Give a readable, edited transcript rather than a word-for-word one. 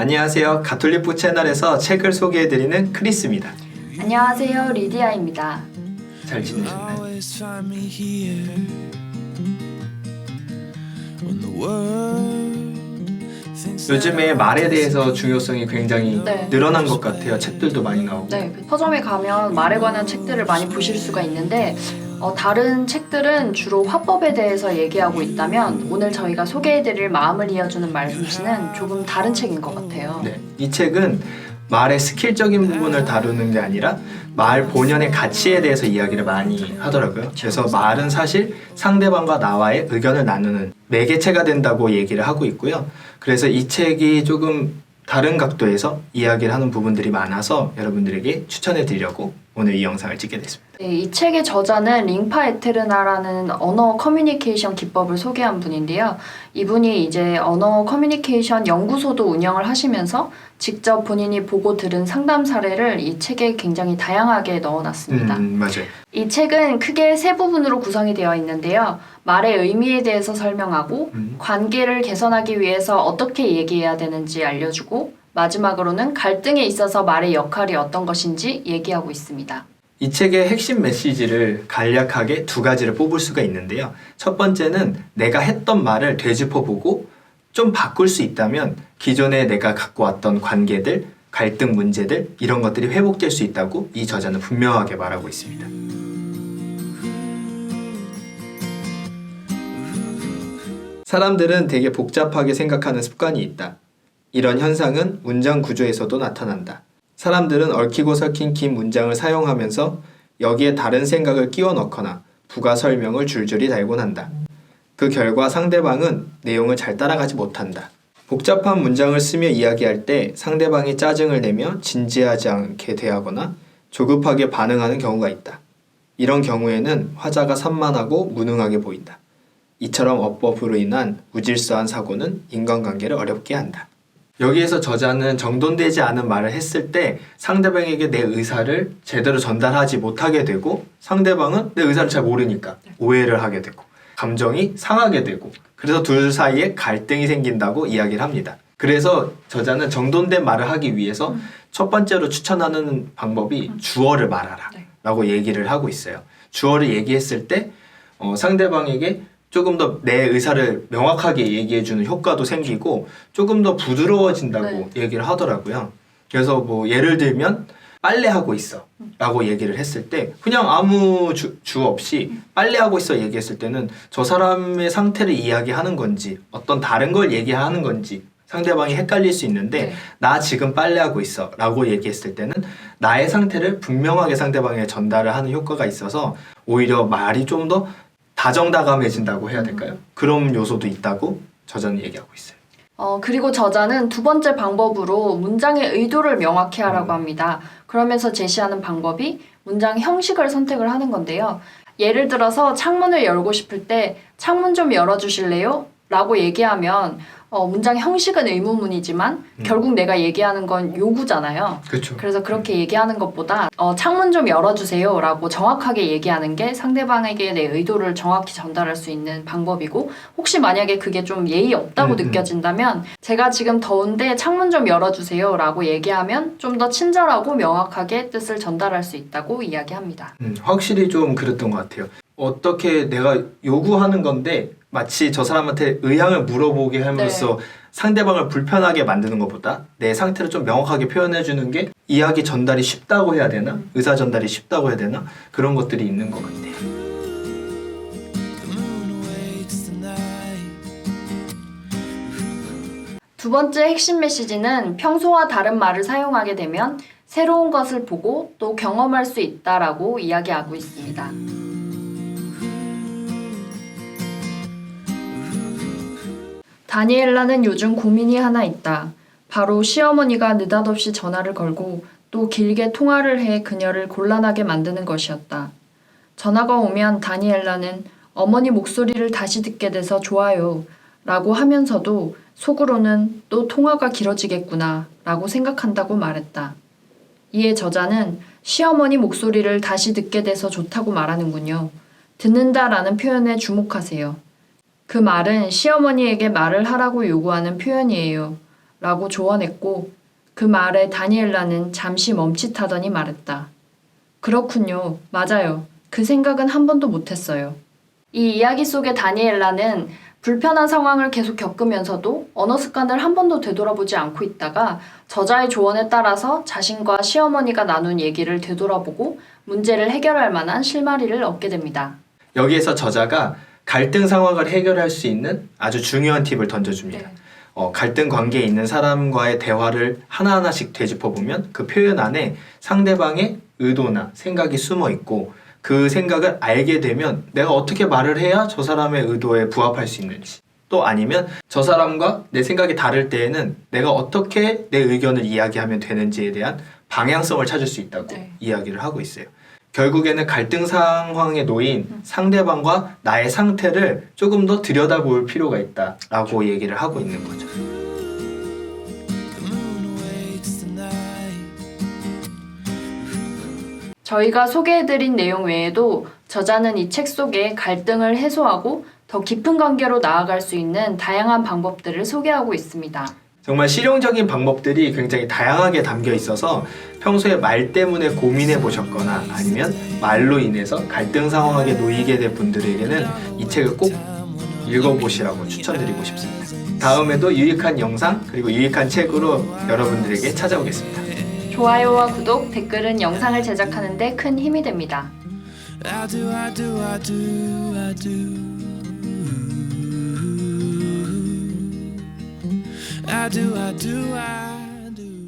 안녕하세요. 가톨릭북 채널에서 책을 소개해드리는 크리스입니다. 안녕하세요. 리디아입니다. 잘 지내셨나요? 요즘에 말에 대해서 중요성이 굉장히 네. 늘어난 것 같아요. 책들도 많이 나오고. 네, 서점에 가면 말에 관한 책들을 많이 보실 수가 있는데 다른 책들은 주로 화법에 대해서 얘기하고 있다면 오늘 저희가 소개해드릴 마음을 이어주는 말솜씨는 조금 다른 책인 것 같아요. 네, 이 책은 말의 스킬적인 부분을 다루는 게 아니라 말 본연의 가치에 대해서 이야기를 많이 하더라고요. 그래서 말은 사실 상대방과 나와의 의견을 나누는 매개체가 된다고 얘기를 하고 있고요. 그래서 이 책이 조금 다른 각도에서 이야기를 하는 부분들이 많아서 여러분들에게 추천해 드리려고 오늘 이 영상을 찍게 됐습니다. 네, 이 책의 저자는 링파 에테르나라는 언어 커뮤니케이션 기법을 소개한 분인데요. 이분이 이제 언어 커뮤니케이션 연구소도 운영을 하시면서 직접 본인이 보고 들은 상담 사례를 이 책에 굉장히 다양하게 넣어놨습니다. 맞아요. 이 책은 크게 세 부분으로 구성이 되어 있는데요. 말의 의미에 대해서 설명하고 관계를 개선하기 위해서 어떻게 얘기해야 되는지 알려주고 마지막으로는 갈등에 있어서 말의 역할이 어떤 것인지 얘기하고 있습니다. 이 책의 핵심 메시지를 간략하게 두 가지를 뽑을 수가 있는데요. 첫 번째는 내가 했던 말을 되짚어보고 좀 바꿀 수 있다면 기존에 내가 갖고 왔던 관계들, 갈등 문제들 이런 것들이 회복될 수 있다고 이 저자는 분명하게 말하고 있습니다. 사람들은 되게 복잡하게 생각하는 습관이 있다. 이런 현상은 문장 구조에서도 나타난다. 사람들은 얽히고 설킨 긴 문장을 사용하면서 여기에 다른 생각을 끼워 넣거나 부가 설명을 줄줄이 달곤 한다. 그 결과 상대방은 내용을 잘 따라가지 못한다. 복잡한 문장을 쓰며 이야기할 때 상대방이 짜증을 내며 진지하지 않게 대하거나 조급하게 반응하는 경우가 있다. 이런 경우에는 화자가 산만하고 무능하게 보인다. 이처럼 어법으로 인한 무질서한 사고는 인간관계를 어렵게 한다. 여기에서 저자는 정돈되지 않은 말을 했을 때 상대방에게 내 의사를 제대로 전달하지 못하게 되고 상대방은 내 의사를 잘 모르니까 오해를 하게 되고 감정이 상하게 되고 그래서 둘 사이에 갈등이 생긴다고 이야기를 합니다. 그래서 저자는 정돈된 말을 하기 위해서 첫 번째로 추천하는 방법이 주어를 말하라 라고 얘기를 하고 있어요. 주어를 얘기했을 때 상대방에게 조금 더 내 의사를 명확하게 얘기해주는 효과도 생기고 조금 더 부드러워진다고 얘기를 하더라고요. 그래서 뭐 예를 들면 빨래하고 있어 라고 얘기를 했을 때 그냥 아무 주 없이 빨래하고 있어 얘기했을 때는 저 사람의 상태를 이야기하는 건지 어떤 다른 걸 얘기하는 건지 상대방이 헷갈릴 수 있는데 나 지금 빨래하고 있어 라고 얘기했을 때는 나의 상태를 분명하게 상대방에 전달을 하는 효과가 있어서 오히려 말이 좀 더 다정다감해진다고 해야 될까요? 그런 요소도 있다고 저자는 얘기하고 있어요. 그리고 저자는 두 번째 방법으로 문장의 의도를 명확히 하라고 합니다. 그러면서 제시하는 방법이 문장 형식을 선택을 하는 건데요. 예를 들어서 창문을 열고 싶을 때 창문 좀 열어주실래요? 라고 얘기하면 문장 형식은 의문문이지만 결국 내가 얘기하는 건 요구잖아요. 그렇죠. 그래서 그렇게 얘기하는 것보다 창문 좀 열어주세요 라고 정확하게 얘기하는 게 상대방에게 내 의도를 정확히 전달할 수 있는 방법이고 혹시 만약에 그게 좀 예의 없다고 느껴진다면 제가 지금 더운데 창문 좀 열어주세요 라고 얘기하면 좀 더 친절하고 명확하게 뜻을 전달할 수 있다고 이야기합니다. 확실히 좀 그랬던 것 같아요. 어떻게 내가 요구하는 건데 마치 저 사람한테 의향을 물어보게 함으로써 상대방을 불편하게 만드는 것보다 내 상태를 좀 명확하게 표현해주는 게 이야기 전달이 쉽다고 해야 되나? 의사 전달이 쉽다고 해야 되나? 그런 것들이 있는 것 같아요. 두 번째 핵심 메시지는 평소와 다른 말을 사용하게 되면 새로운 것을 보고 또 경험할 수 있다라고 이야기하고 있습니다. 다니엘라는 요즘 고민이 하나 있다. 바로 시어머니가 느닷없이 전화를 걸고 또 길게 통화를 해 그녀를 곤란하게 만드는 것이었다. 전화가 오면 다니엘라는 어머니 목소리를 다시 듣게 돼서 좋아요 라고 하면서도 속으로는 또 통화가 길어지겠구나 라고 생각한다고 말했다. 이에 저자는 시어머니 목소리를 다시 듣게 돼서 좋다고 말하는군요. 듣는다라는 표현에 주목하세요. 그 말은 시어머니에게 말을 하라고 요구하는 표현이에요. 라고 조언했고 그 말에 다니엘라는 잠시 멈칫하더니 말했다. 그렇군요. 맞아요. 그 생각은 한 번도 못했어요. 이 이야기 속의 다니엘라는 불편한 상황을 계속 겪으면서도 언어 습관을 한 번도 되돌아보지 않고 있다가 저자의 조언에 따라서 자신과 시어머니가 나눈 얘기를 되돌아보고 문제를 해결할 만한 실마리를 얻게 됩니다. 여기에서 저자가 갈등 상황을 해결할 수 있는 아주 중요한 팁을 던져줍니다. 갈등 관계에 있는 사람과의 대화를 하나하나씩 되짚어보면 그 표현 안에 상대방의 의도나 생각이 숨어 있고 그 생각을 알게 되면 내가 어떻게 말을 해야 저 사람의 의도에 부합할 수 있는지, 또 아니면 저 사람과 내 생각이 다를 때에는 내가 어떻게 내 의견을 이야기하면 되는지에 대한 방향성을 찾을 수 있다고 이야기를 하고 있어요. 결국에는 갈등 상황에 놓인 상대방과 나의 상태를 조금 더 들여다볼 필요가 있다라고 얘기를 하고 있는 거죠. 저희가 소개해드린 내용 외에도 저자는 이 책 속에 갈등을 해소하고 더 깊은 관계로 나아갈 수 있는 다양한 방법들을 소개하고 있습니다. 정말 실용적인 방법들이 굉장히 다양하게 담겨 있어서 평소에 말 때문에 고민해 보셨거나 아니면 말로 인해서 갈등 상황에 놓이게 된 분들에게는 이 책을 꼭 읽어보시라고 추천드리고 싶습니다. 다음에도 유익한 영상 그리고 유익한 책으로 여러분들에게 찾아오겠습니다. 좋아요와 구독, 댓글은 영상을 제작하는 데 큰 힘이 됩니다. I do, I do, I do, I do. I do, I do, I